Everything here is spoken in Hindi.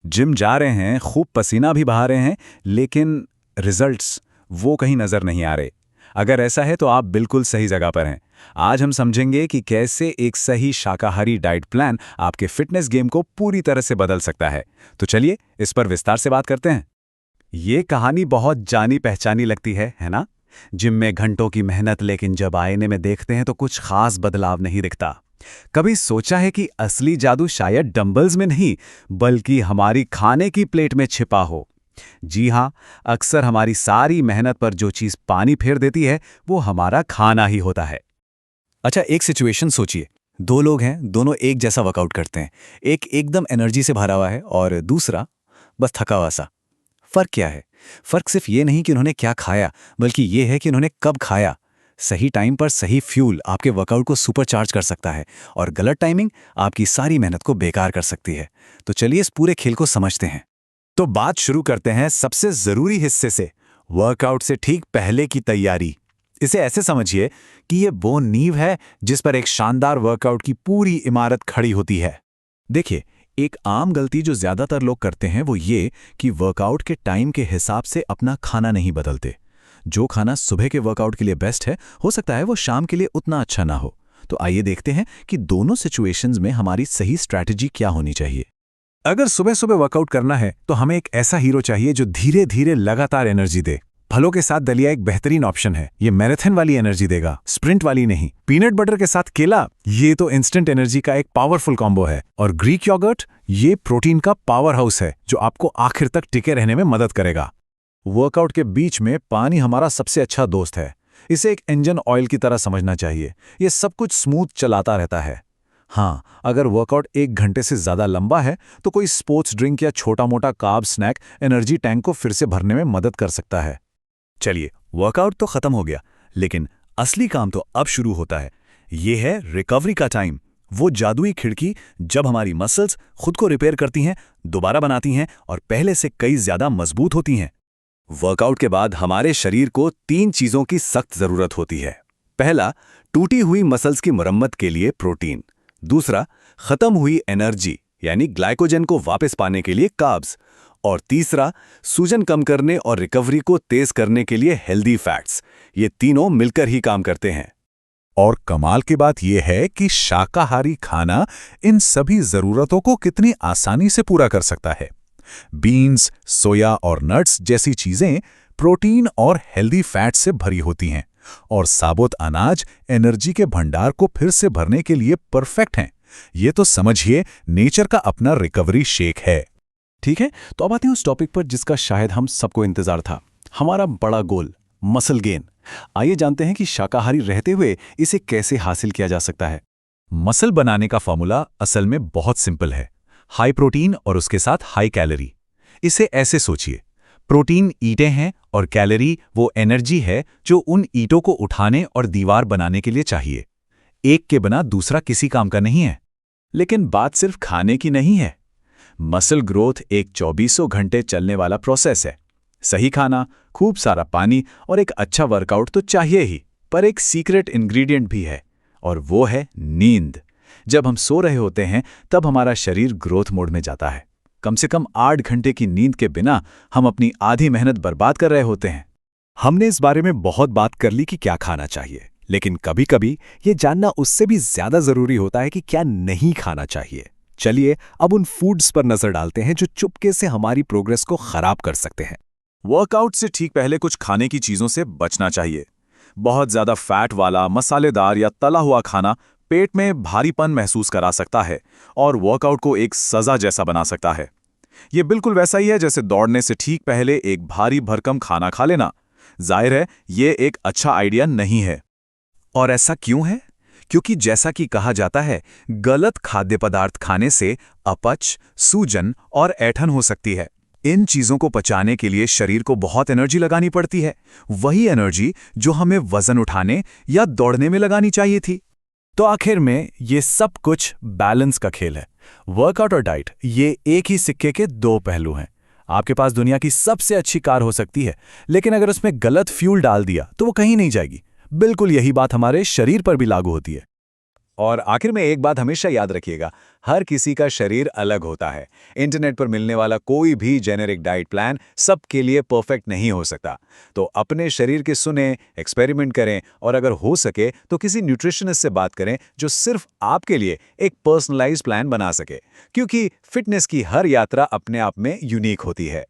जिम जा रहे हैं, खूब पसीना भी बहा रहे हैं, लेकिन रिजल्ट्स वो कहीं नजर नहीं आ रहे। अगर ऐसा है तो आप बिल्कुल सही जगह पर हैं। आज हम समझेंगे कि कैसे एक सही शाकाहारी डाइट प्लान आपके फिटनेस गेम को पूरी तरह से बदल सकता है। तो चलिए इस पर विस्तार से बात करते हैं। ये कहानी बहुत जानी पहचानी लगती है ना? जिम में घंटों की मेहनत, लेकिन जब आईने में देखते हैं तो कुछ खास बदलाव नहीं दिखता। कभी सोचा है कि असली जादू शायद डंबल्स में नहीं, बल्कि हमारी खाने की प्लेट में छिपा हो? जी हाँ, अक्सर हमारी सारी मेहनत पर जो चीज़ पानी फेर देती है वो हमारा खाना ही होता है। अच्छा, एक सिचुएशन सोचिए। दो लोग हैं, दोनों एक जैसा वर्कआउट करते हैं। एक एकदम एनर्जी से भरा हुआ है और दूसरा बस थका हुआ सा। फर्क क्या है? फर्क सिर्फ ये नहीं कि उन्होंने क्या खाया, बल्कि ये है कि उन्होंने कब खाया। सही टाइम पर सही फ्यूल आपके वर्कआउट को सुपरचार्ज कर सकता है, और गलत टाइमिंग आपकी सारी मेहनत को बेकार कर सकती है। तो चलिए इस पूरे खेल को समझते हैं। तो बात शुरू करते हैं सबसे जरूरी हिस्से से, वर्कआउट से ठीक पहले की तैयारी। इसे ऐसे समझिए कि ये वो नींव है जिस पर एक शानदार वर्कआउट की पूरी इमारत खड़ी होती है। देखिए, एक आम गलती जो ज्यादातर लोग करते हैं वो ये कि वर्कआउट के टाइम के हिसाब से अपना खाना नहीं बदलते। जो खाना सुबह के वर्कआउट के लिए बेस्ट है, हो सकता है वो शाम के लिए उतना अच्छा ना हो। तो आइए देखते हैं कि दोनों सिचुएशंस में हमारी सही स्ट्रैटेजी क्या होनी चाहिए। अगर सुबह सुबह वर्कआउट करना है तो हमें एक ऐसा हीरो चाहिए जो धीरे धीरे लगातार एनर्जी दे। फलों के साथ दलिया एक बेहतरीन ऑप्शन है। ये मैराथन वाली एनर्जी देगा, स्प्रिंट वाली नहीं। पीनट बटर के साथ केला, ये तो इंस्टेंट एनर्जी का एक पावरफुल कॉम्बो है। और ग्रीक योगर्ट, ये प्रोटीन का पावर हाउस है जो आपको आखिर तक टिके रहने में मदद करेगा। वर्कआउट के बीच में पानी हमारा सबसे अच्छा दोस्त है। इसे एक इंजन ऑयल की तरह समझना चाहिए। ये सब कुछ स्मूथ चलाता रहता है। हाँ, अगर वर्कआउट 1 घंटे से ज्यादा लंबा है तो कोई स्पोर्ट्स ड्रिंक या छोटा मोटा कार्ब स्नैक एनर्जी टैंक को फिर से भरने में मदद कर सकता है। चलिए, वर्कआउट तो खत्म हो गया, लेकिन असली काम तो अब शुरू होता है। ये है रिकवरी का टाइम, वो जादुई खिड़की जब हमारी मसल्स खुद को रिपेयर करती हैं, दोबारा बनाती हैं और पहले से कई ज्यादा मजबूत होती हैं। वर्कआउट के बाद हमारे शरीर को 3 चीजों की सख्त जरूरत होती है। पहला, टूटी हुई मसल्स की मरम्मत के लिए प्रोटीन। दूसरा, खत्म हुई एनर्जी यानी ग्लाइकोजन को वापस पाने के लिए कार्ब्स। और तीसरा, सूजन कम करने और रिकवरी को तेज करने के लिए हेल्दी फैट्स। ये तीनों मिलकर ही काम करते हैं। और कमाल की बात यह है कि शाकाहारी खाना इन सभी जरूरतों को कितनी आसानी से पूरा कर सकता है। बीन्स, सोया और नट्स जैसी चीजें प्रोटीन और हेल्दी फैट से भरी होती हैं, और साबुत अनाज एनर्जी के भंडार को फिर से भरने के लिए परफेक्ट हैं। ये तो समझिए नेचर का अपना रिकवरी शेक है। ठीक है, तो अब आते हैं उस टॉपिक पर जिसका शायद हम सबको इंतजार था, हमारा बड़ा गोल, मसल गेन। आइए जानते हैं कि शाकाहारी रहते हुए इसे कैसे हासिल किया जा सकता है। मसल बनाने का फॉर्मूला असल में बहुत सिंपल है, हाई प्रोटीन और उसके साथ हाई कैलोरी। इसे ऐसे सोचिए, प्रोटीन ईंटें हैं और कैलोरी वो एनर्जी है जो उन ईंटों को उठाने और दीवार बनाने के लिए चाहिए। एक के बिना दूसरा किसी काम का नहीं है। लेकिन बात सिर्फ खाने की नहीं है। मसल ग्रोथ एक 24 घंटे चलने वाला प्रोसेस है। सही खाना, खूब सारा पानी और एक अच्छा वर्कआउट तो चाहिए ही, पर एक सीक्रेट इंग्रेडिएंट भी है, और वो है नींद। जब हम सो रहे होते हैं तब हमारा शरीर ग्रोथ मोड में जाता है। कम से कम 8 घंटे की नींद के बिना हम अपनी आधी मेहनत बर्बाद कर रहे होते हैं। हमने इस बारे में बहुत बात कर ली कि क्या खाना चाहिए, लेकिन कभी कभी ये जानना उससे भी ज्यादा जरूरी होता है कि क्या नहीं खाना चाहिए। चलिए अब उन फूड्स पर नजर डालते हैं जो चुपके से हमारी प्रोग्रेस को खराब कर सकते हैं। वर्कआउट से ठीक पहले कुछ खाने की चीजों से बचना चाहिए। बहुत ज्यादा फैट वाला, मसालेदार या तला हुआ खाना पेट में भारीपन महसूस करा सकता है और वर्कआउट को एक सजा जैसा बना सकता है। यह बिल्कुल वैसा ही है जैसे दौड़ने से ठीक पहले एक भारी भरकम खाना खा लेना। जाहिर है ये एक अच्छा आइडिया नहीं है। और ऐसा क्यों है? क्योंकि जैसा कि कहा जाता है, गलत खाद्य पदार्थ खाने से अपच, सूजन और ऐंठन हो सकती है। इन चीजों को पचाने के लिए शरीर को बहुत एनर्जी लगानी पड़ती है, वही एनर्जी जो हमें वजन उठाने या दौड़ने में लगानी चाहिए थी। तो आखिर में ये सब कुछ बैलेंस का खेल है। वर्कआउट और डाइट ये एक ही सिक्के के 2 पहलू हैं। आपके पास दुनिया की सबसे अच्छी कार हो सकती है, लेकिन अगर उसमें गलत फ्यूल डाल दिया तो वो कहीं नहीं जाएगी। बिल्कुल यही बात हमारे शरीर पर भी लागू होती है। और आखिर में एक बात हमेशा याद रखिएगा, हर किसी का शरीर अलग होता है। इंटरनेट पर मिलने वाला कोई भी जेनेरिक डाइट प्लान सबके लिए परफेक्ट नहीं हो सकता। तो अपने शरीर के सुने, एक्सपेरिमेंट करें और अगर हो सके तो किसी न्यूट्रिशनिस्ट से बात करें जो सिर्फ आपके लिए एक पर्सनलाइज्ड प्लान बना सके। क्योंकि फिटनेस की हर यात्रा अपने आप में यूनिक होती है।